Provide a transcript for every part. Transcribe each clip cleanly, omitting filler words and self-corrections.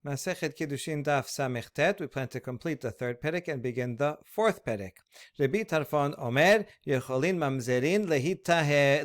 Masechet Kiddushin Daf Samech. We plan to complete the third perek and begin the fourth perek. Rabbi Tarfon Omer Yecholin Mamzerin Litaher.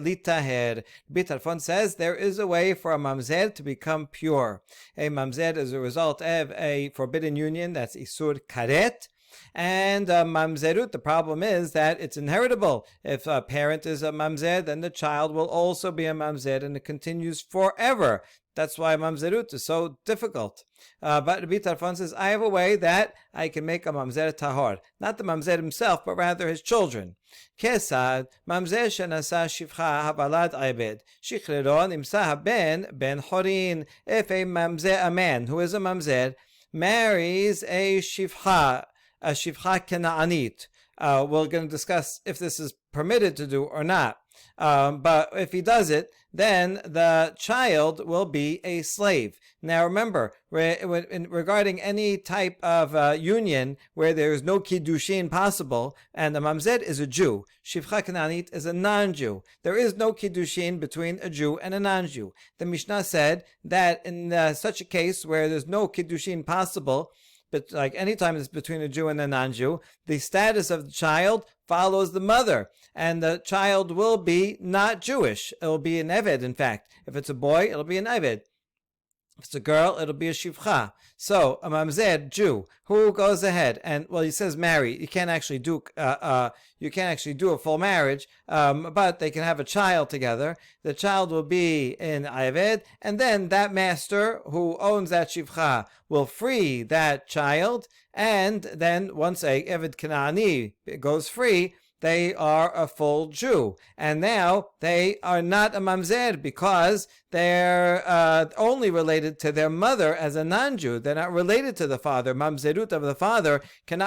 Rabbi Tarfon says there is a way for a mamzer to become pure. A mamzer is a result of a forbidden union, that's Isur Karet. And mamzerut, the problem is that it's inheritable. If a parent is a mamzer, then the child will also be a mamzer, and it continues forever. That's why mamzerut is so difficult. But Rabbi Tarfon says, I have a way that I can make a mamzer tahor. Not the mamzer himself, but rather his children. Kesad, mamzer shenasa shivcha havalad aibed. Shichleron imsa ben horin. If a mamzer, a man who is a mamzer, marries a shivcha Kena'anit. We're going to discuss if this is permitted to do or not. But if he does it, then the child will be a slave. Now remember, regarding any type of union where there is no Kiddushin possible, and the mamzer is a Jew, Shivcha Kena'anit is a non-Jew. There is no Kiddushin between a Jew and a non-Jew. The Mishnah said that in such a case where there's no Kiddushin possible, but like any time it's between a Jew and a non-Jew, the status of the child follows the mother, and the child will be not Jewish. It will be an Eved, in fact. If it's a boy, it'll be an Eved. If it's a girl, it'll be a shivcha. So a mamzer, Jew, who goes ahead and, well, he says marry. You can't actually do a full marriage, but they can have a child together. The child will be in Ayved, and then that master who owns that shivcha will free that child, and then once a Eved Kanani goes free, they are a full Jew. And now they are not a mamzer because they're only related to their mother as a non-Jew. They're not related to the father. Mamzerut of the father can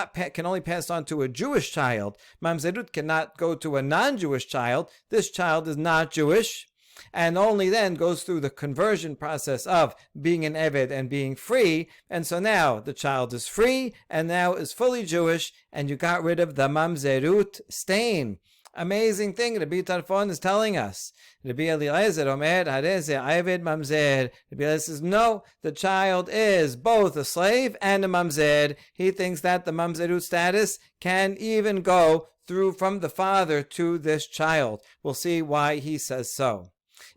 only pass on to a Jewish child. Mamzerut cannot go to a non-Jewish child. This child is not Jewish, and only then goes through the conversion process of being an Eved and being free. And so now the child is free and now is fully Jewish, and you got rid of the mamzerut stain. Amazing thing Rabbi Tarfon is telling us. Rabbi Eliezer Omer Hareze Ayved Mamzer. Rabbi Eliezer says, no, the child is both a slave and a mamzer. He thinks that the mamzerut status can even go through from the father to this child. We'll see why he says so.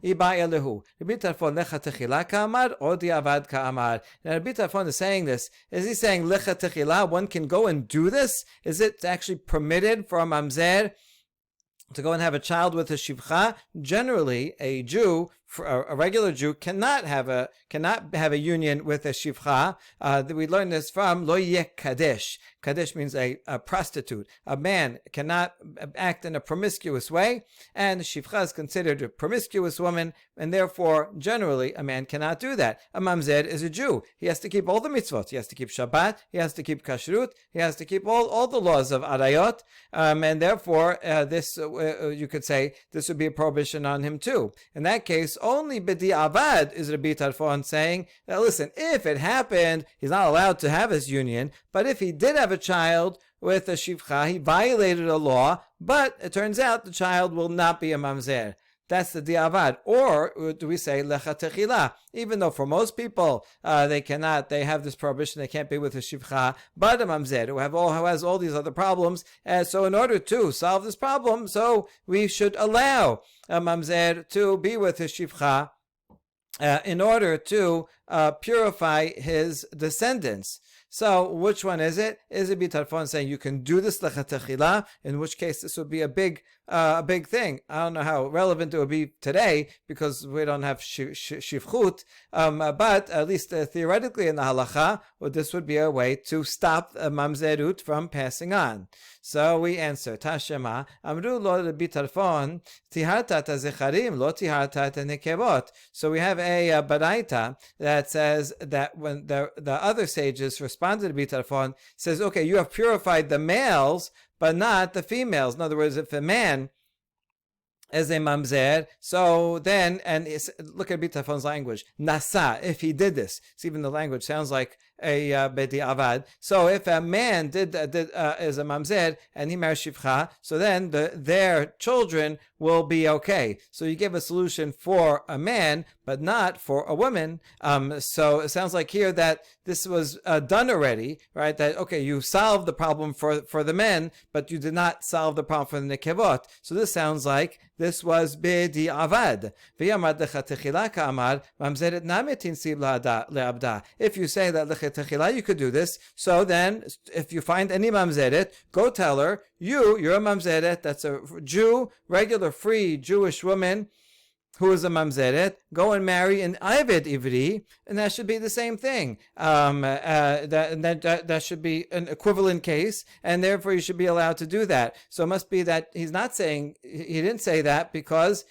Rabbi Tarfon lecha techila ka'amar or diavad ka'amar. Now Rabbi Tarfon is saying this. Is he saying lecha techila? One can go and do this? Is it actually permitted for a mamzer to go and have a child with a shivcha? Generally, a Jew, a regular Jew, cannot have a union with a shivcha. We learn this from lo yeh kadesh. Kadesh means a prostitute. A man cannot act in a promiscuous way, and shivcha is considered a promiscuous woman, and therefore, generally, a man cannot do that. A mamzer is a Jew. He has to keep all the mitzvot. He has to keep Shabbat. He has to keep kashrut. He has to keep all the laws of arayot, and therefore, this you could say this would be a prohibition on him too. In that case, only b'di avad is Rabbi Tarfon saying that, listen, if it happened, he's not allowed to have his union, but if he did have a child with a shivcha, he violated a law, but it turns out the child will not be a mamzer. That's the diavad. Or do we say lecha techila? Even though for most people they have this prohibition, they can't be with a shivcha, but a mamzer who has all these other problems. So in order to solve this problem, so we should allow a mamzer to be with his shivcha in order to purify his descendants. So which one is it? Is it Tarfon saying you can do this lecha techila? In which case this would be a big thing. I don't know how relevant it would be today because we don't have shivchut. But at least theoretically in the halacha, this would be a way to stop mamzerut from passing on. So we answer, Tashema, Amru lo Rabbi Tarfon, tiharta ta zecharim, lo tiharta ta nekevot. So we have a baraita that says that when the other sages responded to Rabbi Tarfon, says, okay, you have purified the males, but not the females. In other words, if a man is a mamzer, so then, and look at Rabbi Tarfon's language, nasa, if he did this. So even the language sounds like a bedi avad. So if a man is a mamzer and he marries shivcha, so then their children will be okay. So you give a solution for a man, but not for a woman. So it sounds like here that this was done already, right? That, okay, you solved the problem for the men, but you did not solve the problem for the nekevot. So this sounds like this was b'di avad. If you say that lechetechila, you could do this. So then, if you find any mamzeret, go tell her, you're a mamzeret, that's a Jew, regular free Jewish woman, who is a mamzeret, go and marry an Ived Ivri, and that should be the same thing. That should be an equivalent case, and therefore you should be allowed to do that. So it must be that he's not saying, he didn't say that because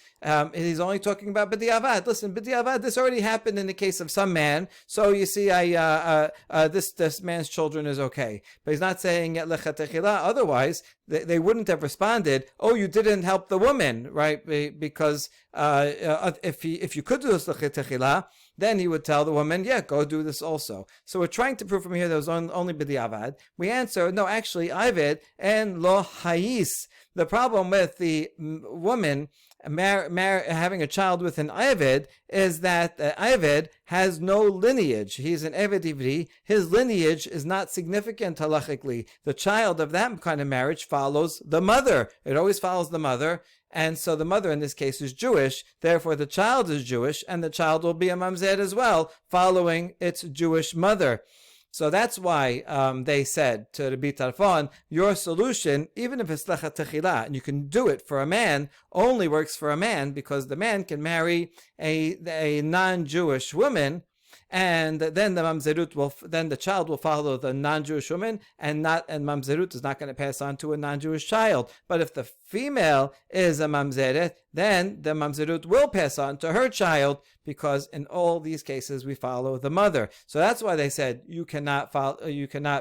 he's only talking about b'diavad. Listen, b'diavad, this already happened in the case of some man, so you see, this man's children is okay. But he's not saying lechatechila, otherwise they wouldn't have responded, oh, you didn't help the woman, right? Because if you could do this lechatechila, then he would tell the woman, yeah, go do this also. So we're trying to prove from here there was only b'diavad. We answer, no, actually, Ived and lo hayis. The problem with the woman having a child with an Ived is that the Ived has no lineage. He's an Eved Ivri. His lineage is not significant halachically. The child of that kind of marriage follows the mother. It always follows the mother. And so the mother in this case is Jewish. Therefore, the child is Jewish, and the child will be a mamzer as well, following its Jewish mother. So that's why they said to Rabbi Tarfon, your solution, even if it's lechatechila, and you can do it for a man, only works for a man because the man can marry a non-Jewish woman, and then the child will follow the non-Jewish woman, and mamzerut is not going to pass on to a non-Jewish child. But if the female is a mamzeret, then the mamzerut will pass on to her child, because in all these cases we follow the mother. So that's why they said you cannot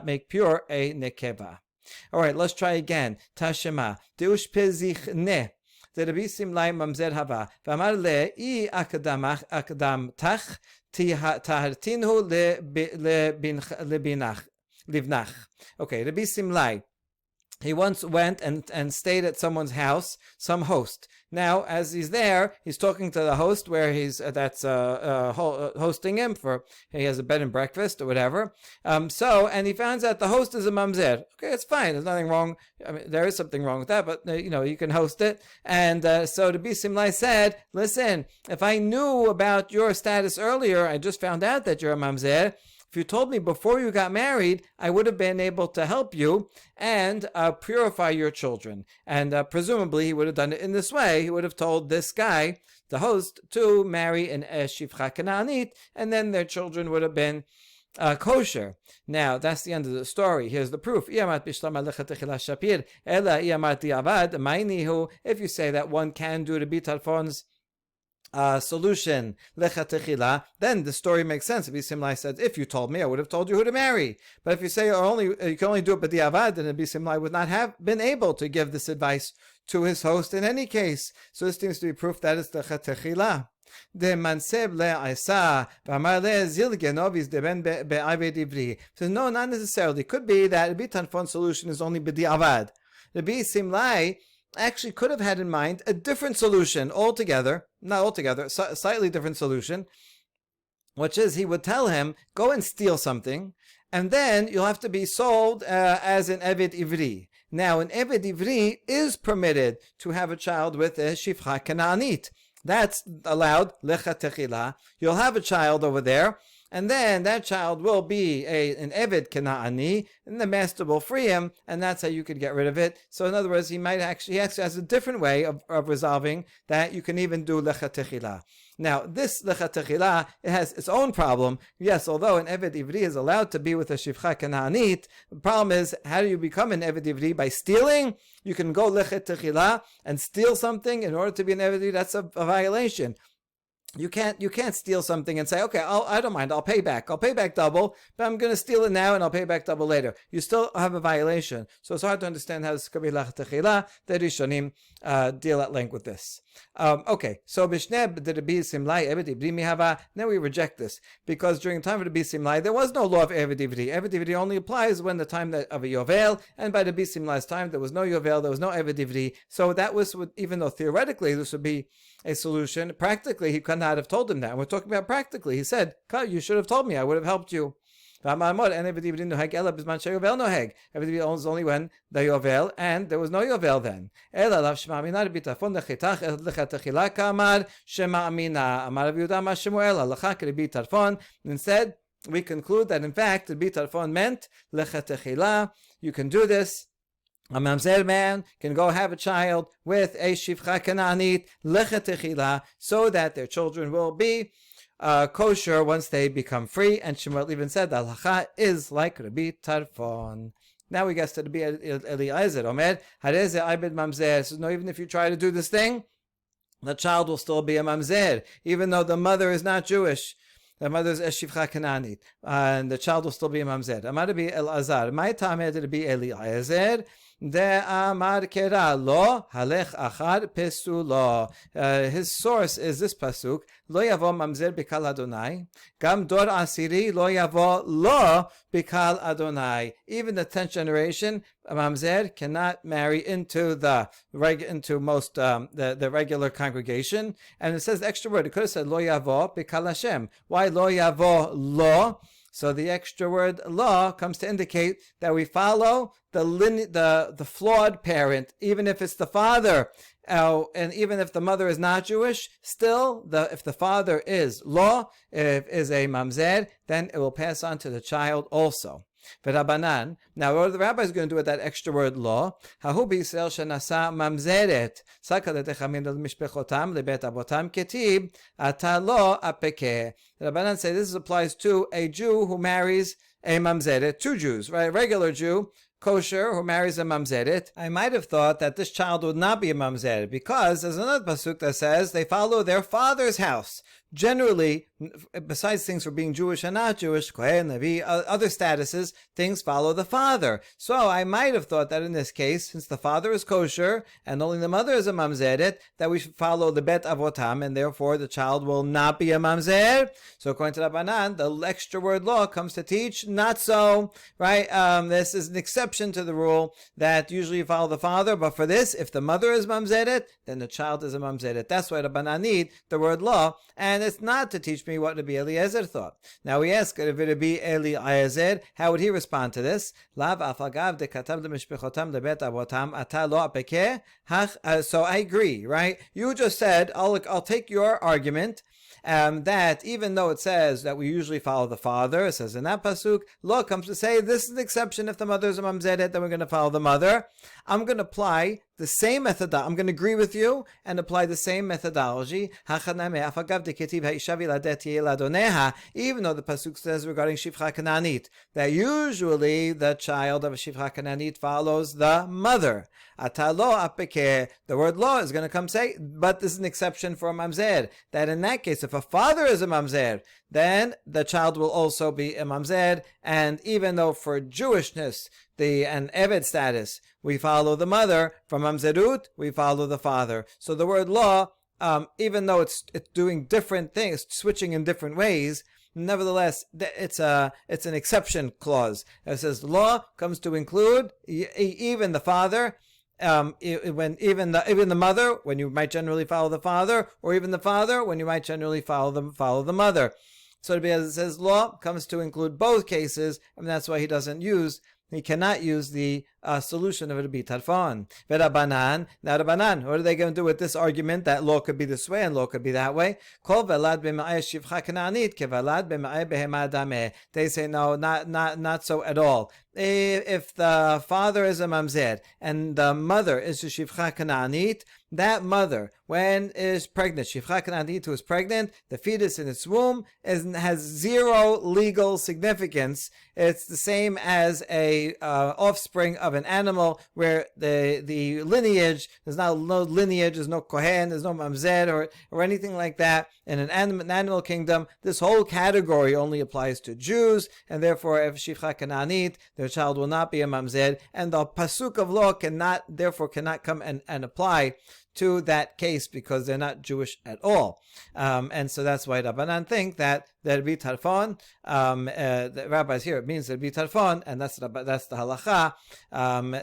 make pure a nekeva. All right, let's try again. Tashema deush pezich ne. The Rabbi Simlai mamzer hava v'amar le I akdam tach tahartinu lebinach. Okay, Rabbi Simlai, he once went and stayed at someone's house, some host. Now, as he's there, he's talking to the host where he's hosting him he has a bed and breakfast or whatever. And he finds out the host is a mamzer. Okay, it's fine. There's nothing wrong. I mean, there is something wrong with that, but you can host it. And so Rabbi Simlai said, listen, if I knew about your status earlier, I just found out that you're a mamzer. If you told me before you got married, I would have been able to help you and purify your children. And presumably he would have done it in this way. He would have told this guy, the host, to marry an shifcha Kanaanit, and then their children would have been kosher. Now, that's the end of the story. Here's the proof. If you say that one can do Rabbi Tarfon's solution, lechatechila, then the story makes sense. Rabbi Simlai says, if you told me, I would have told you who to marry. But if you say you can only do it b'diavad, then Rabbi Simlai would not have been able to give this advice to his host in any case. So this seems to be proof that it's lechatechila. The manseb le'isa v'amar le'zilgenovis deben be'aved ivri. So no, not necessarily. It could be that Rabbi Tarfon's solution is only b'diavad. Rabbi Simlai actually could have had in mind a different solution altogether, slightly different solution, which is he would tell him, go and steal something, and then you'll have to be sold as an Eved Ivri. Now, an Eved Ivri is permitted to have a child with a Shifcha Kanaanit. That's allowed, lechatechila. You'll have a child over there, and then that child will be an Eved Kanaani, and the master will free him, and that's how you could get rid of it. So in other words, he actually has a different way of resolving that. You can even do lechatechila. Now, this lechatechila, it has its own problem. Yes, although an Eved Ivri is allowed to be with a Shifcha Kanaanit, the problem is, how do you become an Eved Ivri? By stealing? You can go lechatechila and steal something in order to be an Eved Ivri. That's a violation. You can't steal something and say, okay, I don't mind, I'll pay back double, but I'm going to steal it now and I'll pay back double later. You still have a violation. So it's hard to understand how this could be lechatechila. The Rishonim deal at length with this. Okay, so Bishneb the Rabbi Simlai Eved Ivri mihava. Now we reject this because during the time of Rabbi Simlai there was no law of Eved Ivri. Eved Ivri only applies when the time of a Yovel, and by Rabbi Simlai's time there was no Yovel, there was no Eved Ivri. So that was, even though theoretically this would be a solution. Practically, he could not have told him that. And we're talking about practically. He said, you should have told me. I would have helped you. Everybody owns only when the Yovel, and there was no Yovel then. Instead, we conclude that in fact the Bitarfon meant lechatechila. You can do this. A mamzer man can go have a child with a shivcha kananit lechatechila, so that their children will be kosher once they become free. And Shmuel even said that halacha is like Rabbi Tarfon. Now we get to Rabbi Eliezer. Omer hareze aibed mamzer. So no, even if you try to do this thing, the child will still be a mamzer, even though the mother is not Jewish. The mother is shivcha kananit, and the child will still be a mamzer. Amar Rabbi Elazar, my tamed Rabbi Eliezer. De amar kera lo halech achar pesulo. His source is this pasuk: Lo yavo mamzer bikal Adonai. Gam dor asiri lo yavo lo bikal Adonai. Even the 10th generation, a mamzer cannot marry into the regular congregation. And it says the extra word. It could have said lo yavo bikal Hashem. Why lo yavo lo? So the extra word "lo" comes to indicate that we follow the flawed parent, even if it's the father, and even if the mother is not Jewish. Still, if the father is is a mamzer, then it will pass on to the child also. V'Rabanan. Now, what are the rabbis going to do with that extra word "lo"? Hahu b'Yisrael shenasa mamzeret sakal letechamim l'mishpechotam lebet avotam ketib ata lo apekeh. The Rabbanan say this applies to a Jew who marries a mamzeret. Two Jews, right? A regular Jew, kosher, who marries a mamzeret. I might have thought that this child would not be a mamzeret because there's another pasuk that says they follow their father's house. Generally, besides things for being Jewish and not Jewish, Kohen, Levi, other statuses, things follow the father. So I might have thought that in this case, since the father is kosher and only the mother is a mamzeret, that we should follow the bet avotam, and therefore the child will not be a mamzer. So according to Rabbanan, the extra word "lo" comes to teach not so, right? This is an exception to the rule that usually you follow the father, but for this, if the mother is mamzeret, then the child is a mamzeret. That's why Rabbanan need the word "lo," and it's not to teach me what Rabbi Eliezer thought. Now we ask Rabbi Eliezer, how would he respond to this? So I agree, right? You just said, I'll take your argument, that even though it says that we usually follow the father, it says in that pasuk, law comes to say this is an exception. If the mother is a mamzeret, then we're going to follow the mother. I'm going to apply the same methodology. I'm going to agree with you and apply the same methodology. Even though the pasuk says regarding shivcha kananit that usually the child of a shivcha kananit follows the mother. The word "lo" is going to come say, but this is an exception for a mamzer. That in that case, if a father is a mamzer, then the child will also be a mamzer. And even though for Jewishness, an Eved status, we follow the mother, for mamzerut, we follow the father. So the word "lo," even though it's doing different things, switching in different ways, nevertheless, it's an exception clause. It says "law" comes to include even the father. When even the mother, when you might generally follow the father, or even the father, when you might generally follow the mother. So as it says, "law" comes to include both cases, and that's why he cannot use the solution of Rabbi Tarfon. Now Rabbanan, what are they going to do with this argument that law could be this way and law could be that way? They say no, not so at all. If the father is a mamzer and the mother is a shivcha kananit, that mother, when is pregnant, shivcha kananit who is pregnant, the fetus in its womb has zero legal significance. It's the same as a offspring of an animal where the lineage, there's no lineage, there's no kohen, there's no mamzer or anything like that. In an animal kingdom, this whole category only applies to Jews, and therefore if shivcha kananit, their child will not be a mamzer, and the pasuk of law cannot come and apply to that case because they're not Jewish at all. And so that's why Rabbanan think that the Rabbi Tarfon, the rabbis here, it means Rabbi Tarfon, and that's the halacha,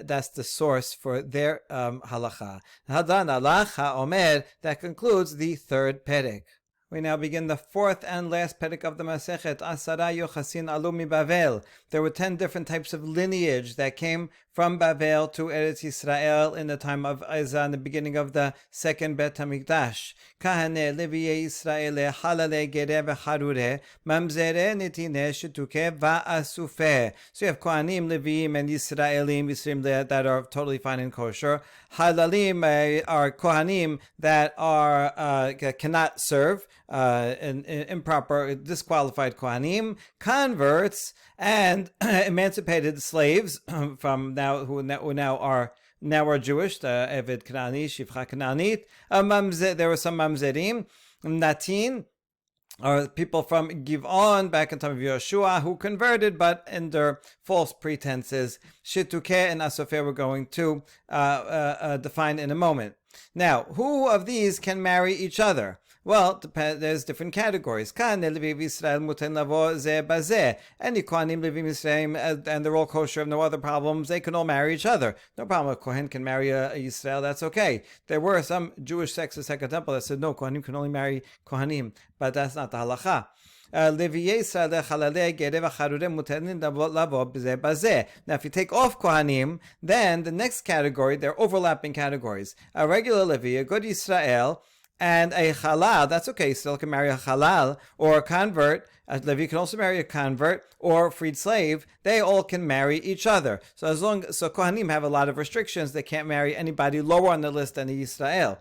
that's the source for their halacha. Hadan alach ha'omer, that concludes the third perek. We now begin the fourth and last perek of the Masechet, Asara Yochasin Alu mi Bavel. There were 10 different types of lineage that came from Bavel to Eretz Yisrael in the time of Ezra, in the beginning of the second Bet HaMikdash. Kahane, Leviye Yisrael, Halale, Gere, V'Harure, Mamzere, Netine, Shetuke, Va'asufe. So you have Kohanim, Leviim, and Yisraelim that are totally fine and kosher. Halalim are Kohanim that are cannot serve, improper, disqualified Kohanim, converts, and emancipated slaves from who now are Jewish, Eved Kanani, Shifcha Kananit. There were some Mamzerim, Natin, or people from Giv'on back in time of Yeshua who converted but under false pretenses. Shituke and Asofeh we're going to define in a moment. Now, who of these can marry each other? Well, there's different categories. Any Kohanim living in Israel and they're all kosher, have no other problems, they can all marry each other. No problem. A Kohen can marry a Yisrael, that's okay. There were some Jewish sects of Second Temple that said no, Kohanim can only marry Kohanim, but that's not the halacha. Now, if you take off Kohanim, then the next category, they're overlapping categories. A regular Levi, a good Yisrael, and a halal, that's okay, still can marry a halal, or a convert. A Levi can also marry a convert or a freed slave. They all can marry each other. So Kohanim have a lot of restrictions. They can't marry anybody lower on the list than a Yisrael.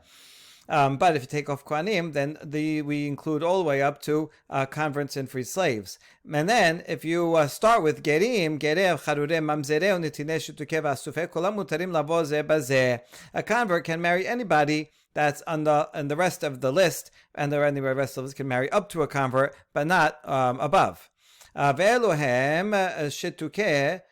But if you take off Kohanim, then we include all the way up to converts and free slaves. And then if you start with Gerim, Gerev, Charureh, Mamzereh, Netineh, Shetukev, Asufeh, Kolam Mutarim Lavo Zeh Bazeh. A convert can marry anybody that's on the rest of the list, and the rest of us can marry up to a convert, but not above. Ve'elohem Shetukeh.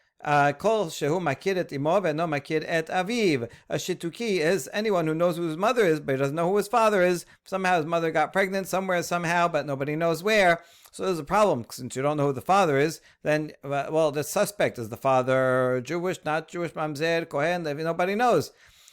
Kol shehu makir et imo ve'no makir et aviv. A shituki is anyone who knows who his mother is, but he doesn't know who his father is. Somehow his mother got pregnant somehow, but nobody knows where. So there's a problem. Since you don't know who the father is, then, the suspect. Is the father Jewish, not Jewish, mamzer, kohen, nobody knows.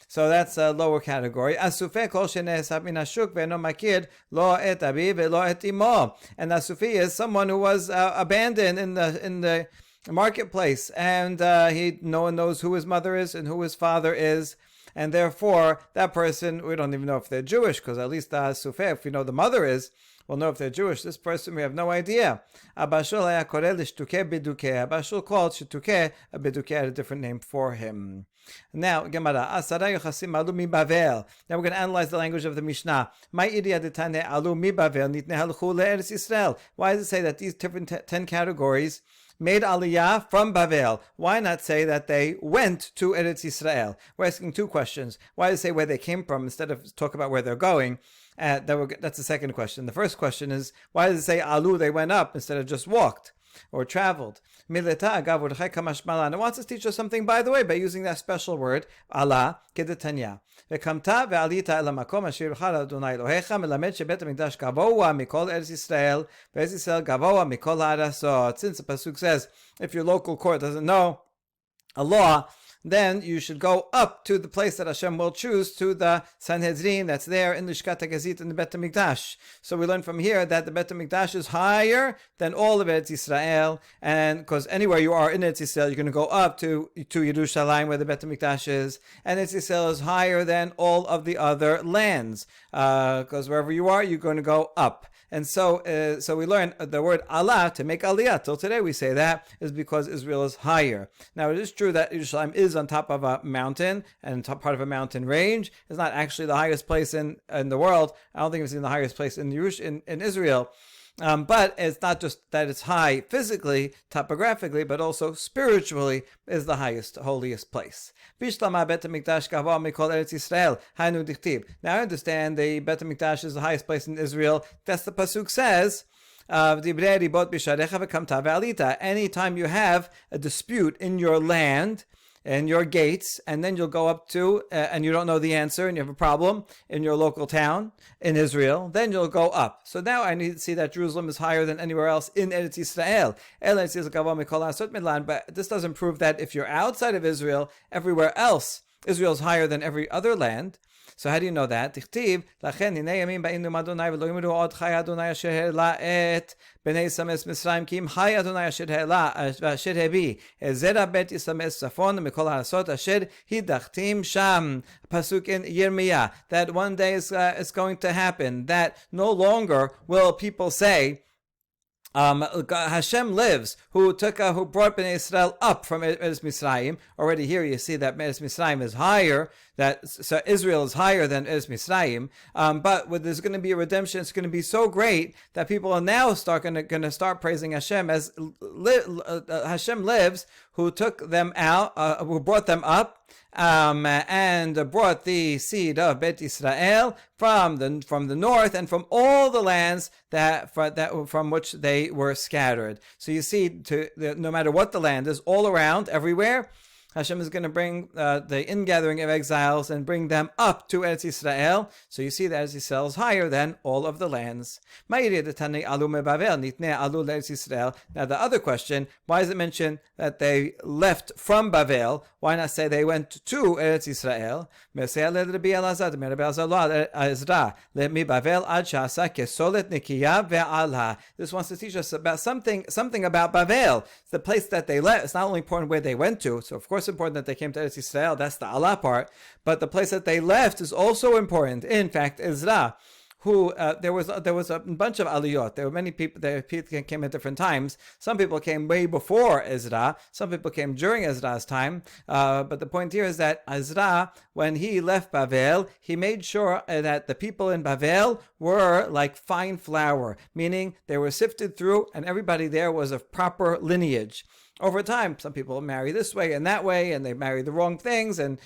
So that's a lower category. Asufeh kol shene'esav min hashuk ve'no makir lo et aviv ve'lo et imo. And asufi is someone who was abandoned in the marketplace, and no one knows who his mother is and who his father is, and therefore that person, we don't even know if they're Jewish, because at least Sufeh, if we know the mother is, we'll know if they're Jewish. This person, we have no idea. Abashul called Shituke a Bidukeh, had a different name for him. Now, Gemara, Asara Yochasim Alu mi Bavel. Now we're going to analyze the language of the Mishnah. Why does it say that these different 10 categories made Aliyah from Bavel? Why not say that they went to Eretz Yisrael? We're asking two questions. Why does it say where they came from instead of talk about where they're going? That's the second question. The first question is, why does it say Alu, they went up, instead of just walked or traveled? Mileta agav and it wants us to teach us something, by the way, by using that special word, Allah, kedetanya. Vekamta ve'alita el hamakom asher b'char Adonai Elohecha melamed shebet hamikdash gavoa mikol Eretz Yisrael ve'Eretz Yisrael gavoa mikol ha'arasot. Since the pasuk says, if your local court doesn't know a law, then you should go up to the place that Hashem will choose, to the Sanhedrin that's there in the Lishkat HaGazit in the Bet HaMikdash. So we learn from here that the Bet HaMikdash is higher than all of Eretz Yisrael, and because anywhere you are in Eretz Yisrael, you're going to go up to Yerushalayim where the Bet HaMikdash is, and Eretz Yisrael is higher than all of the other lands, because wherever you are, you're going to go up. And so we learn the word Allah, to make Aliyah. Till today we say that is because Israel is higher. Now it is true that Yerushalayim is on top of a mountain and part of a mountain range. It's not actually the highest place in the world. I don't think it's in the highest place in Israel. But it's not just that it's high physically, topographically, but also spiritually is the highest, holiest place. Now I understand the Bet HaMikdash is the highest place in Israel. That's the pasuk says. Anytime you have a dispute in your land, in your gates, and then you'll go up to, and you don't know the answer, and you have a problem in your local town in Israel, then you'll go up. So now I need to see that Jerusalem is higher than anywhere else in Eretz Yisrael. But this doesn't prove that if you're outside of Israel, everywhere else, Israel is higher than every other land. So how do you know that? Tichtiv, lachen hinei yamim ba'im numad Adonai v'lo yimru od chai Adonai asher ha'ela et b'nei Yisrael Mitzrayim ki im chai Adonai asher ha'ela asher hebi zera bet Yisrael tzafon mikol ha'asot asher hidachtim sham. Pasuk in Yirmiyah, that one day is going to happen, that no longer will people say, Hashem lives, who brought Bnei Israel up from Eretz Mitzrayim. Already here you see that Eretz Mitzrayim is higher, so Israel is higher than Eretz Mitzrayim. But there's going to be a redemption. It's going to be so great that people are now going to start praising Hashem as Hashem lives, who took them out, who brought them up, and brought the seed of Bet Israel from the north and from all the lands from which they were scattered. So you see, no matter what the land is, all around, everywhere, Hashem is going to bring the ingathering of exiles and bring them up to Eretz Yisrael. So you see that Eretz Yisrael is higher than all of the lands. Now the other question, why is it mentioned that they left from Bavel? Why not say they went to Eretz Yisrael? This wants to teach us about something about Bavel. It's the place that they left. It's not only important where they went to, so of course important that they came to Eretz Yisrael, that's the Allah part, but the place that they left is also important. In fact, Ezra, who there was a bunch of aliyot. There were many people. People came at different times. Some people came way before Ezra. Some people came during Ezra's time. But the point here is that Ezra, when he left Bavel, he made sure that the people in Bavel were like fine flour, meaning they were sifted through, and everybody there was of proper lineage. Over time, some people marry this way and that way, and they marry the wrong things, and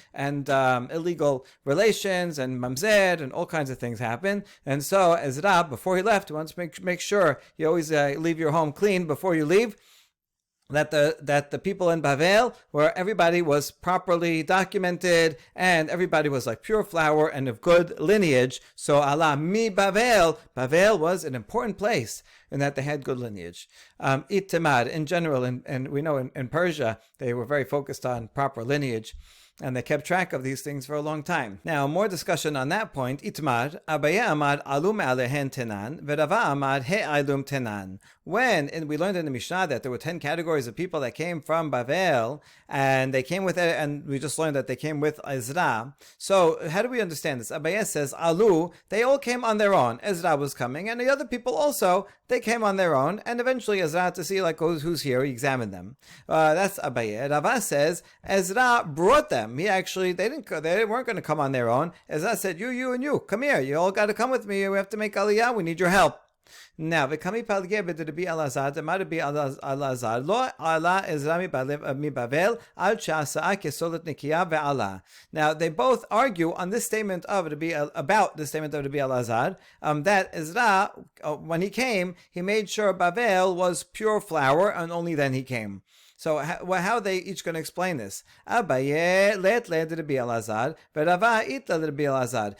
illegal relations, and mamzer, and all kinds of things happen. And so Ezra, before he left, wants to make sure you always leave your home clean before you leave. That the people in Bavel, where everybody was properly documented and everybody was like pure flour and of good lineage. So Allah mi Bavel was an important place in that they had good lineage. Itamar in general, and we know in Persia they were very focused on proper lineage, and they kept track of these things for a long time. Now, more discussion on that point. Itmar, Abaye Amar alum alehen tenan, Verava Amar he'alum tenan. When we learned in the Mishnah that there were 10 categories of people that came from Bavel, and they came with it, and we just learned that they came with Ezra. So how do we understand this? Abaye says, Alu, they all came on their own. Ezra was coming, and the other people also, they came on their own, and eventually Ezra, to see like who's here, he examined them. That's Abaye. Rava says, Ezra brought them. They weren't going to come on their own. Ezra said, you and you, come here. You all got to come with me. We have to make Aliyah. We need your help. Now, v'kami palgeh b'Rabbi Elazar, d'mar Rabbi Elazar, lo ala Ezra mi Bavel, al she'asa'a kesolet nikiya ve'ala. Now, they both argue on this statement of about the statement of Rabbi Elazar, that Ezra, when he came, he made sure Bavel was pure flour, and only then he came. So how are they each going to explain this? Abaye let Rabbi Elazar, v'Rava itla Rabbi Elazar.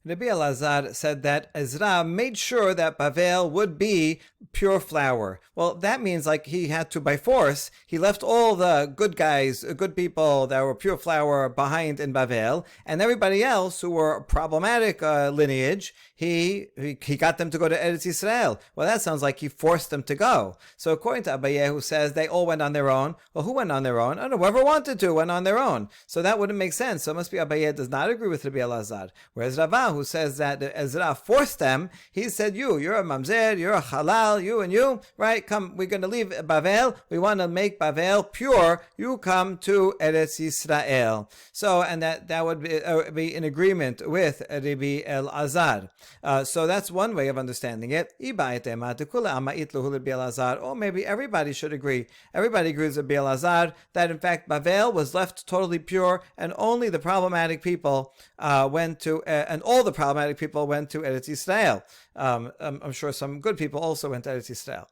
Rabbi Elazar said that Ezra made sure that Bavel would be pure flour. Well, that means like he had to, by force, he left all the good guys, good people that were pure flour behind in Bavel, and everybody else who were problematic lineage, he got them to go to Eretz Yisrael. Well, that sounds like he forced them to go. So according to Abaye, who says they all went on their own, well, who went on their own? I don't know, whoever wanted to went on their own. So that wouldn't make sense. So it must be Abaye does not agree with Rabbi Elazar. Whereas Rava, who says that Ezra forced them, he said, you're a mamzer, you're a halal, you and you, right? Come, we're going to leave Bavel. We want to make Bavel pure. You come to Eretz Yisrael. So, and that would be in agreement with Rabbi Elazar. So that's one way of understanding it. Or maybe everybody should agree. Everybody agrees with Rabbi Elazar that in fact Bavel was left totally pure, and only the problematic people went to, and all the problematic people went to Eretz Yisrael. I'm sure some good people also went to Eretz Yisrael.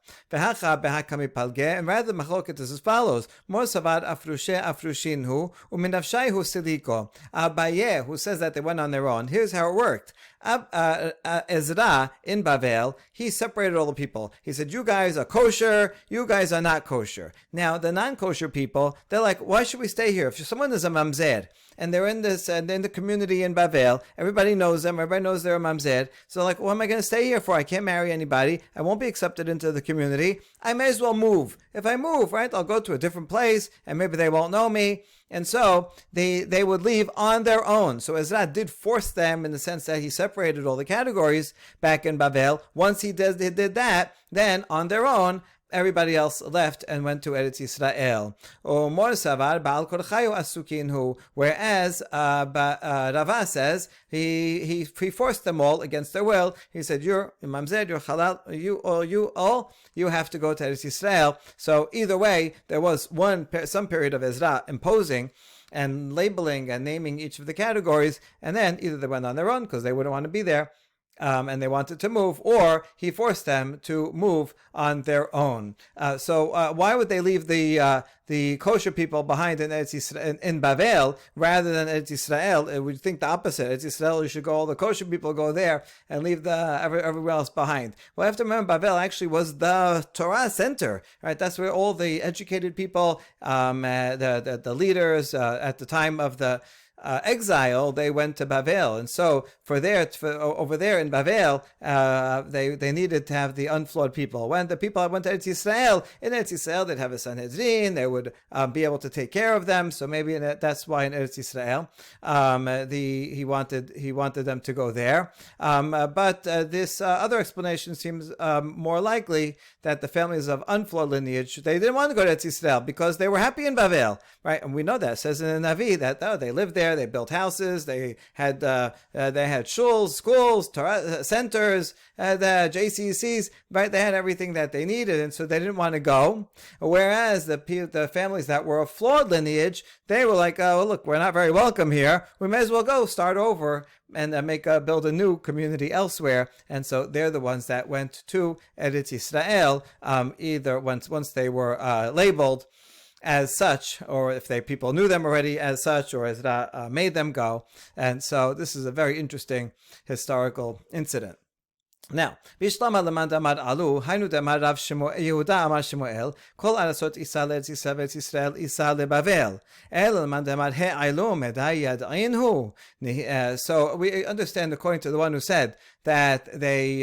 And rather, the machloket is as follows: Mor savad afrushe afrushinhu uminavshayhu siliko. Abaye, who says that they went on their own. Here's how it worked. Ezra in Bavel, he separated all the people. He said, you guys are kosher, you guys are not kosher. Now, the non-kosher people, they're like, why should we stay here? If someone is a mamzer, and they're in this, and in the community in Bavel, everybody knows them, everybody knows they're a mamzer, so like, what am I going to stay here for? I can't marry anybody, I won't be accepted into the community, I may as well move. If I move, right, I'll go to a different place, and maybe they won't know me. And so they would leave on their own. So Ezra did force them in the sense that he separated all the categories back in Bavel. Once he did that, then on their own, everybody else left and went to Eretz Yisrael. Whereas Rava says he forced them all against their will. He said, "You're mamzer, you're halal, you have to go to Eretz Yisrael." So either way, there was some period of Ezra imposing and labeling and naming each of the categories, and then either they went on their own because they wouldn't want to be there. And they wanted to move, or he forced them to move on their own. So why would they leave the kosher people behind in Eretz Yisrael, in Bavel rather than Eretz Yisrael? We'd think the opposite. Eretz Yisrael, you should go. All the kosher people go there and leave everywhere else behind. Well, I have to remember, Bavel actually was the Torah center, right? That's where all the educated people, the leaders at the time of the exile, they went to Bavel, and so over there in Bavel, they needed to have the unflawed people. When the people went to Eretz Yisrael, in Eretz Yisrael they'd have a Sanhedrin, they would be able to take care of them. So maybe that's why in Eretz Yisrael, he wanted them to go there. But this other explanation seems more likely, that the families of unflawed lineage, they didn't want to go to Eretz Yisrael because they were happy in Bavel, right? And we know that it says in the Navi that they lived there. They built houses. They had shuls, schools, Torah centers, the JCCs. Right? They had everything that they needed, and so they didn't want to go. Whereas the families that were of flawed lineage, they were like, "Oh, look, we're not very welcome here. We may as well go start over and build a new community elsewhere." And so they're the ones that went to Eretz Yisrael, either once they were labeled as such, or if people knew them already as such, or as made them go. And so this is a very interesting historical incident. Now, Vishlama Lamand Amar Alu, Hainu Damar Rav Yehuda Amar Shemuel, Kol Arasot Isa Le'Eretz Yisrael Isa LeBavel, El Lamand Amar He Ailu Medai Yad Einhu. So we understand, according to the one who said that they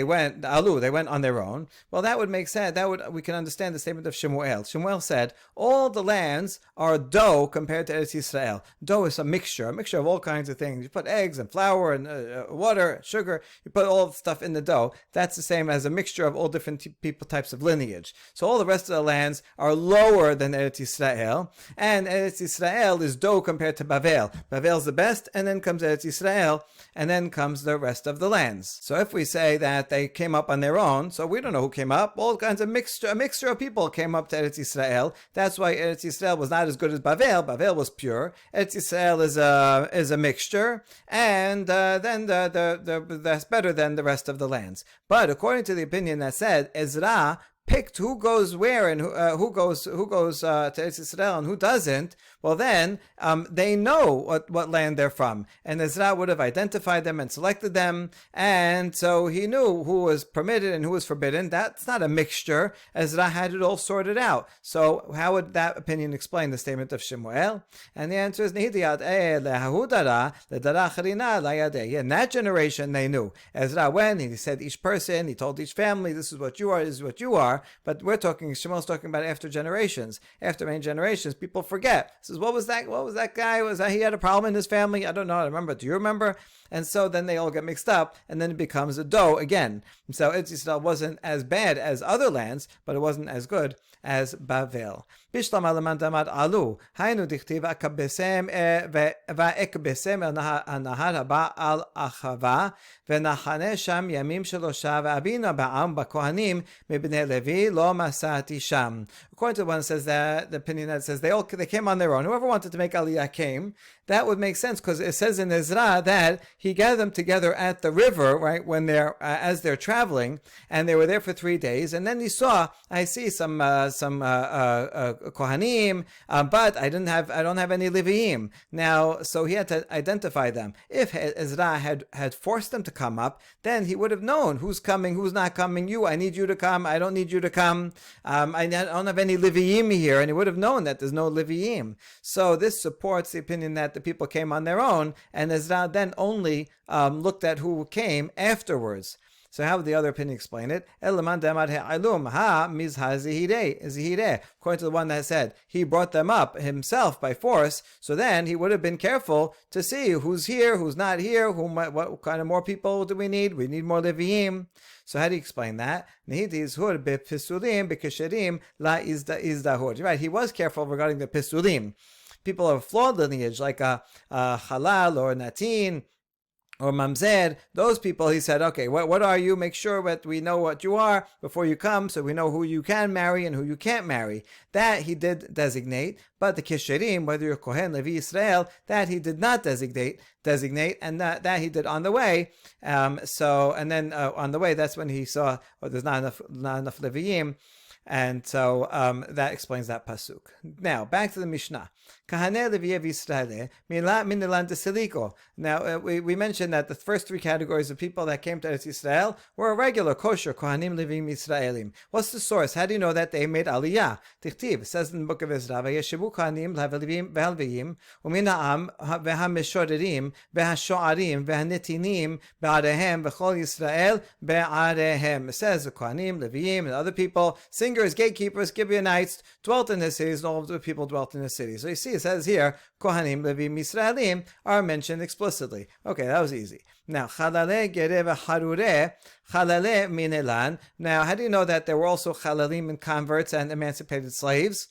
went on their own. Well, that would make sense. We can understand the statement of Shemuel. Shemuel said all the lands are dough compared to Eretz Yisrael. Dough is a mixture of all kinds of things. You put eggs and flour and water, sugar. You put all the stuff in the dough. That's the same as a mixture of all different types of lineage. So all the rest of the lands are lower than Eretz Yisrael, and Eretz Yisrael is dough compared to Bavel. Bavel's the best, and then comes Eretz Yisrael, and then comes the rest of the lands. So if we say that they came up on their own, so we don't know who came up. All kinds of a mixture of people came up to Eretz Yisrael. That's why Eretz Yisrael was not as good as Bavel. Bavel was pure. Eretz Yisrael is a mixture, and then that's better than the rest of the lands. But according to the opinion that said Ezra picked who goes where and who goes to Eretz Yisrael and who doesn't, well then they know what land they're from, and Ezra would have identified them and selected them, and so he knew who was permitted and who was forbidden. That's not a mixture. Ezra had it all sorted out. So how would that opinion explain the statement of Shemuel? And the answer is in that generation they knew. Ezra went and he said each person, he told each family, this is what you are, this is what you are. But Shemuel's talking about after generations. After many generations, people forget. Says, what was that guy? He had a problem in his family? I don't know. I remember. Do you remember? And so then they all get mixed up, and then it becomes a dough again. So Eretz Yisrael wasn't as bad as other lands, but it wasn't as good as Bavel. Bishlam alaman damad alu. Hainu dichtiv akabesem va'ekbesem al nahar haba al achava v'nachane sham yamim shelosha v'abina ba'am b'kohanim mibnei Levi lo masati sham. According to the one that says that, the opinion that says they came on their own. Whoever wanted to make Aliyah came. That would make sense because it says in Ezra that he gathered them together at the river, right, when they're as they're traveling, and they were there for 3 days. And then he saw, I see some kohanim, but I don't have any Leviim. Now, so he had to identify them. If Ezra had forced them to come up, then he would have known who's coming, who's not coming. I need you to come. I don't need you to come. I don't have any Leviim here, and he would have known that there's no Leviim. So this supports the opinion that the people came on their own, and Ezra then only looked at who came afterwards. So how would the other opinion explain it? According to the one that said he brought them up himself by force, so then he would have been careful to see who's here, who's not here, what kind of more people do we need? We need more Leviim. So how do you explain that? Right, he was careful regarding the Pisulim. People of flawed lineage, like Halal or Natin or Mamzer, those people, he said, okay, what are you? Make sure that we know what you are before you come, so we know who you can marry and who you can't marry. That he did designate, but the Kisherim, whether you're Kohen, Levi, Israel, that he did not designate, and that he did on the way. On the way, that's when he saw, there's not enough Leviim. And so that explains that pasuk. Now back to the Mishnah. Kahane Leviev Yisrael Mila Minilan Desiliko. Now we mentioned that the first 3 categories of people that came to Eretz Yisrael were regular kosher Kohanim Levim Yisraelim. What's the source? How do you know that they made Aliyah? Tichtiv says in the book of Ezra, Vayeshevu Kohanim Levim Ve'alvim Umina'am Ve'hameshorerim Ve'hashoarim Ve'hanetinim Be'arehem Ve'chol Yisrael Be'arehem. It says the Kohanim, Levim, and other people, singers, gatekeepers, Gibeonites, dwelt in the cities, and all of the people dwelt in the cities. So you see, it says here, Kohanim, Levim, Yisraelim are mentioned explicitly. Okay, that was easy. Now, Chalale, Gereh, Harure, Chalale, Minelan. Now, how do you know that there were also Chalalim and converts and emancipated slaves?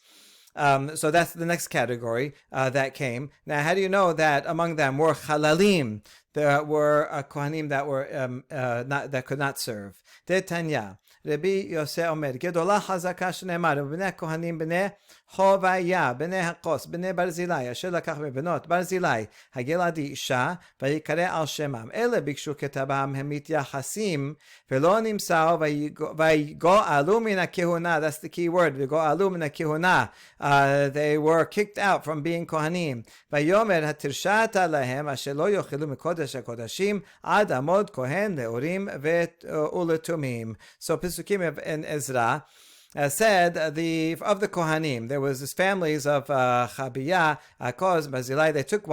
So that's the next category that came. Now, how do you know that among them were Chalalim? There were Kohanim that were that could not serve. De Tanya. Rabbi Yosef Omer, Gedolah Chazaka Shneimar, Bnei Kohanim Bnei Chovaya, Bnei Hakos, Bnei Barzilai, Asher Lakach Benot, Barzilai, Hageladi Isha, Vayikare Al Shemam. Ele Bikshu Ketabam Hemit Yachasim, Velo Nimsao, Vayigo Alu Min HaKehuna. That's the key word. Vayigo Alu Min HaKehuna. They were kicked out from being Kohanim. Vayomer Hatirshata Lahem, Asher Lo Yochilu Mikodesh HaKodashim, Ad Amod Kohen Leorim Uletumim. So Pesukim in Ezra said of the Kohanim, there was these families of Chabiyah, Akos, Barzilai. They took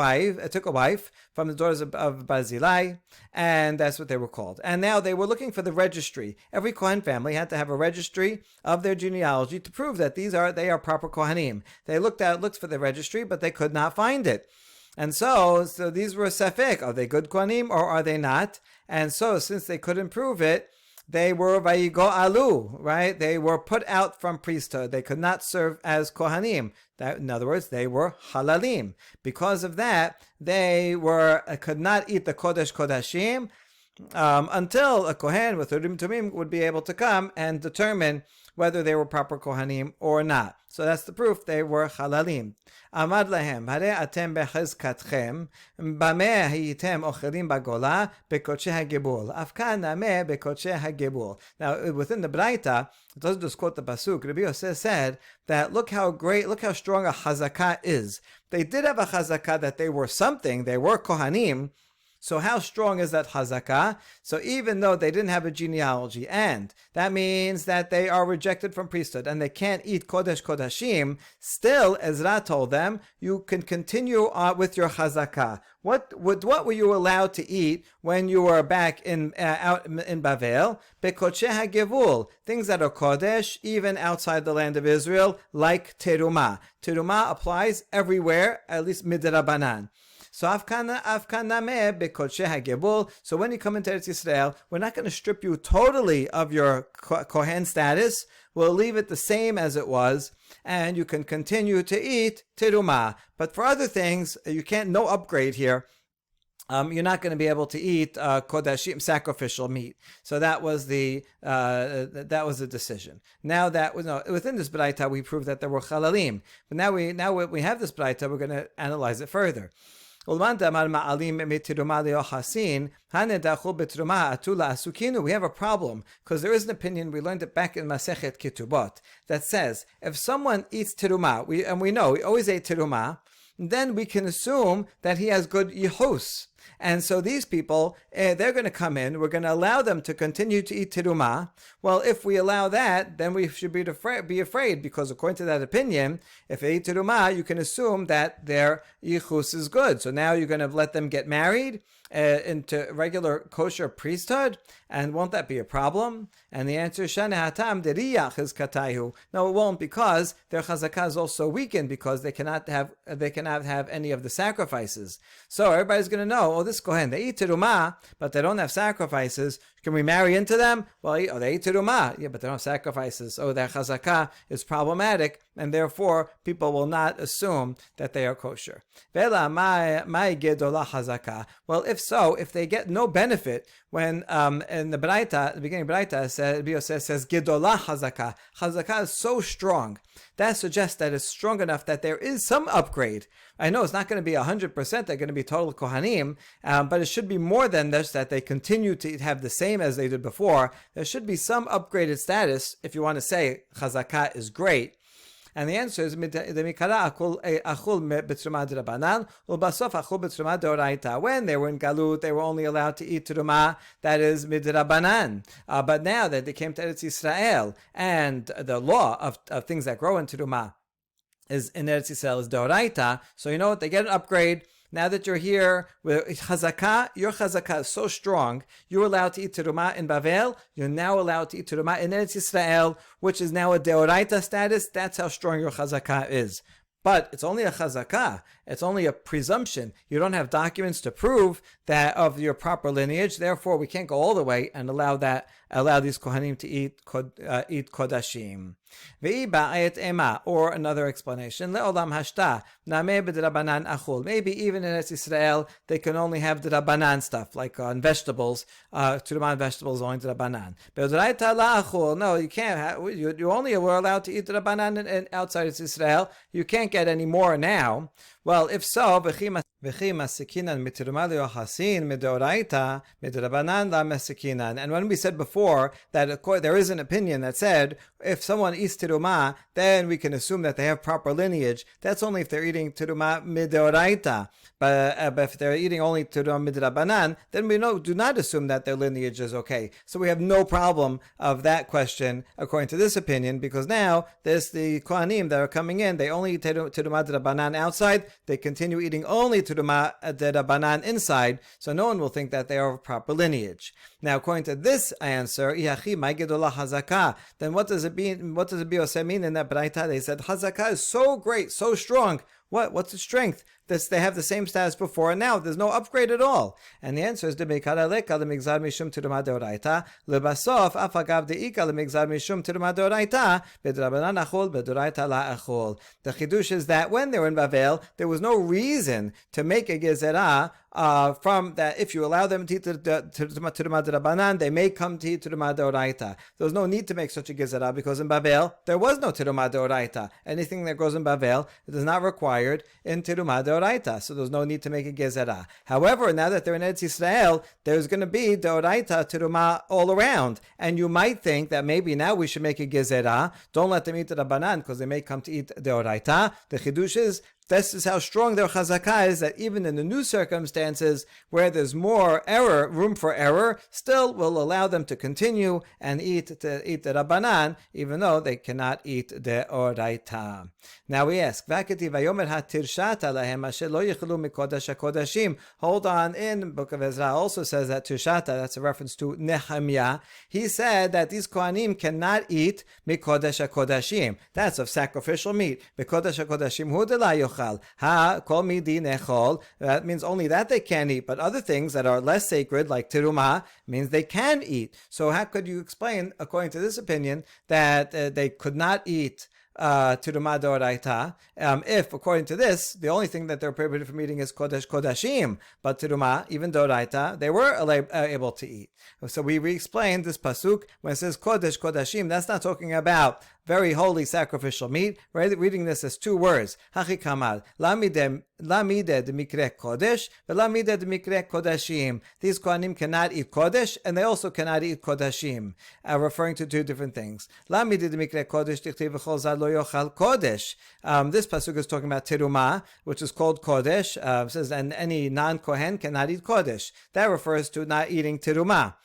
a wife from the daughters of Barzilai, and that's what they were called. And now they were looking for the registry. Every Kohen family had to have a registry of their genealogy to prove that they are proper Kohanim. They looked for the registry, but they could not find it. And so these were safek. Are they good Kohanim or are they not? And so since they couldn't prove it, they were vayigo alu, right? They were put out from priesthood. They could not serve as kohanim. In other words, they were halalim. Because of that, they could not eat the kodesh kodashim until a kohen with urim tumim would be able to come and determine whether they were proper kohanim or not. So that's the proof they were halalim. Amad lahem, hare atem bechizkatchem, bameh hiyitem ochelim bagola, bekoche hagebul. Afkan nameh bekoche hagebul. Now, within the Braita, it doesn't just quote the pasuk. Rabbi Yosef said that look how strong a chazakah is. They did have a chazakah that they were something, they were kohanim. So how strong is that chazakah? So even though they didn't have a genealogy, and that means that they are rejected from priesthood and they can't eat kodesh kodashim, still Ezra told them, you can continue with your chazakah. What were you allowed to eat when you were back out in Bavel? Bekoche hagevul, things that are kodesh, even outside the land of Israel, like teruma. Teruma applies everywhere, at least midrabanan. So afkan nameh bekodshe hagebul. So when you come into Eretz Yisrael, we're not going to strip you totally of your kohen status. We'll leave it the same as it was, and you can continue to eat terumah. But for other things, you can't. No upgrade here. You're not going to be able to eat kodashim, sacrificial meat. So that was the decision. Now that within this braita we proved that there were chalalim, but now we have this braita, we're going to analyze it further. We have a problem because there is an opinion, we learned it back in Masechet Ketubot, that says if someone eats terumah, we know he always ate terumah, then we can assume that he has good yichus. And so these people, they're going to come in, we're going to allow them to continue to eat terumah. Well, if we allow that, then we should be afraid, because according to that opinion, if they eat terumah, you can assume that their yichus is good. So now you're going to let them get married into regular kosher priesthood, and won't that be a problem? And the answer is Shana Hatam deriyach is kataihu. No, it won't, because their chazakah is also weakened, because they cannot have any of the sacrifices. So everybody's going to know, oh, this kohen, they eat terumah, but they don't have sacrifices. Can we marry into them? Well, they eat terumah, yeah, but they don't have sacrifices. So their chazakah is problematic, and therefore people will not assume that they are kosher. Well, if they get no benefit, when in the Braita, the beginning of Braita says Gedolah Hazakah. Hazakah is so strong. That suggests that it's strong enough that there is some upgrade. I know it's not going to be 100%, they're going to be total Kohanim, but it should be more than this, that they continue to have the same as they did before. There should be some upgraded status if you want to say Chazakah is great. And the answer is when they were in Galut, they were only allowed to eat terumah, that is midrabanan. But now that they came to Eretz Yisrael, and the law of things that grow in terumah is in Eretz Yisrael is doraita, so you know what, they get an upgrade. Now that you're here, with chazakah, your chazakah is so strong, you're allowed to eat terumah in Bavel, you're now allowed to eat terumah in Eretz Yisrael, which is now a deoraita status. That's how strong your chazakah is. But it's only a chazakah. It's only a presumption. You don't have documents to prove that of your proper lineage. Therefore, we can't go all the way and allow these kohanim to eat kodashim. Or another explanation, le'olam hashta nameh b'drabanan achul. Maybe even in Eretz Yisrael they can only have drabanan stuff, like on vegetables. Terumah vegetables only drabanan. B'draita la'achul. No, you can't. You only were allowed to eat drabanan outside of Israel. You can't get any more now. Well, if so, v'chi masikinan mitirumah liyochasin midoraita midrabanan la masikinan. And when we said before that there is an opinion that said if someone eats terumah, then we can assume that they have proper lineage. That's only if they're eating terumah midoraita. But if they're eating only terumah midrabanan, then we do not assume that their lineage is okay. So we have no problem of that question according to this opinion, because now there's the kohanim that are coming in. They only eat terumah midrabanan outside. They continue eating only terumah midrabanan inside. So no one will think that they are of proper lineage. Now, according to this answer, then what does it mean? What does it mean in that braita? They said hazakah is so great, so strong. What's its strength? They have the same status before, and now there's no upgrade at all. And the answer is the mishum terumah deoraita lebasof afagav deika lemigzar mishum terumah deoraita bedrabanan achol bedoraita la achol. The chidush is that when they were in Bavel, there was no reason to make a gezerah from that. If you allow them to eat terumah derabanan, they may come to eat terumah deoraita. There was no need to make such a gezerah, because in Bavel there was no terumah deoraita. Anything that grows in Bavel, it is not required in terumah deoraita. So there's no need to make a gezerah. However, now that they're in Eretz Yisrael, there's going to be deoraita terumah all around, and you might think that maybe now we should make a gezerah. Don't let them eat the rabbanan, because they may come to eat deoraita. The chidush is, this is how strong their chazakah is, that even in the new circumstances where there's more room for error, still will allow them to continue and eat the rabbanan, even though they cannot eat the oraita. Now we ask, hold on, in Book of Ezra also says that tirshata, that's a reference to Nehemiah. He said that these kohanim cannot eat mikodesh kodashim. That's of sacrificial meat. Mikodesh kodashim hu de la yochel yochal. Ha kol midi nechol. That means only that they can eat, but other things that are less sacred, like teruma, means they can eat. So how could you explain, according to this opinion, that they could not eat teruma doraita, if, according to this, the only thing that they're prohibited from eating is kodesh kodashim, but teruma, even doraita, they were able to eat. So we re-explained this pasuk when it says kodesh kodashim. That's not talking about very holy sacrificial meat. We're reading this as two words. Hachi kamal lamide mikre kodesh, velamide mikre kodashim. These kohanim cannot eat kodesh, and they also cannot eat kodashim, referring to two different things. Lamide mikre kodesh tichtiv v'chol zad lo yochal kodesh. This pasuk is talking about teruma, which is called kodesh. Says, and any non-kohen cannot eat kodesh. That refers to not eating teruma.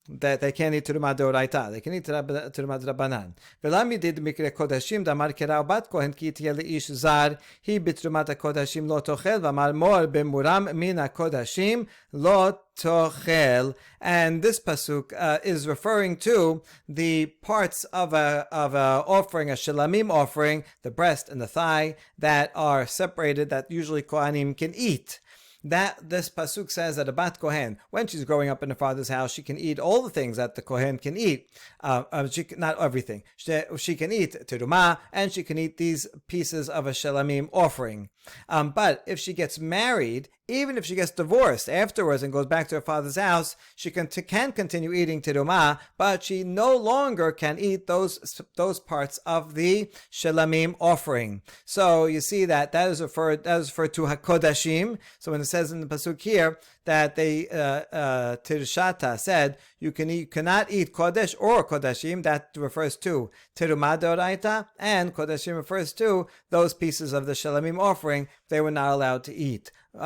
That they can't eat teruma deoraita. They can eat teruma drabanan. Velami did mikre kodashim damar kerau bat kohen ki tiye leish zar hi bitrumat kodashim lo tochel v'amar mor bemuram min kodashim lo tochel. And this pasuk is referring to the parts of a offering, a shalamim offering, the breast and the thigh, that are separated, that usually kohanim can eat. That this pasuk says that a bat kohen, when she's growing up in her father's house, she can eat all the things that the kohen can eat. Not everything. She can eat teruma, and she can eat these pieces of a shalamim offering. But if she gets married, even if she gets divorced afterwards and goes back to her father's house, she can continue eating teruma, but she no longer can eat those parts of the shalamim offering. So you see that is referred to hakodashim. So when it says in the pasuk here that they Tirshata said you cannot eat kodesh or kodashim, that refers to teruma doraita, and kodashim refers to those pieces of the shalamim offering they were not allowed to eat. So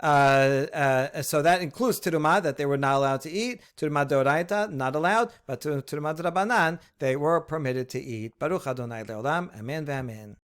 that includes teruma, that they were not allowed to eat. Teruma deoraita, not allowed, but teruma drabanan, they were permitted to eat. Baruch Adonai Leolam, Amen ve'amen.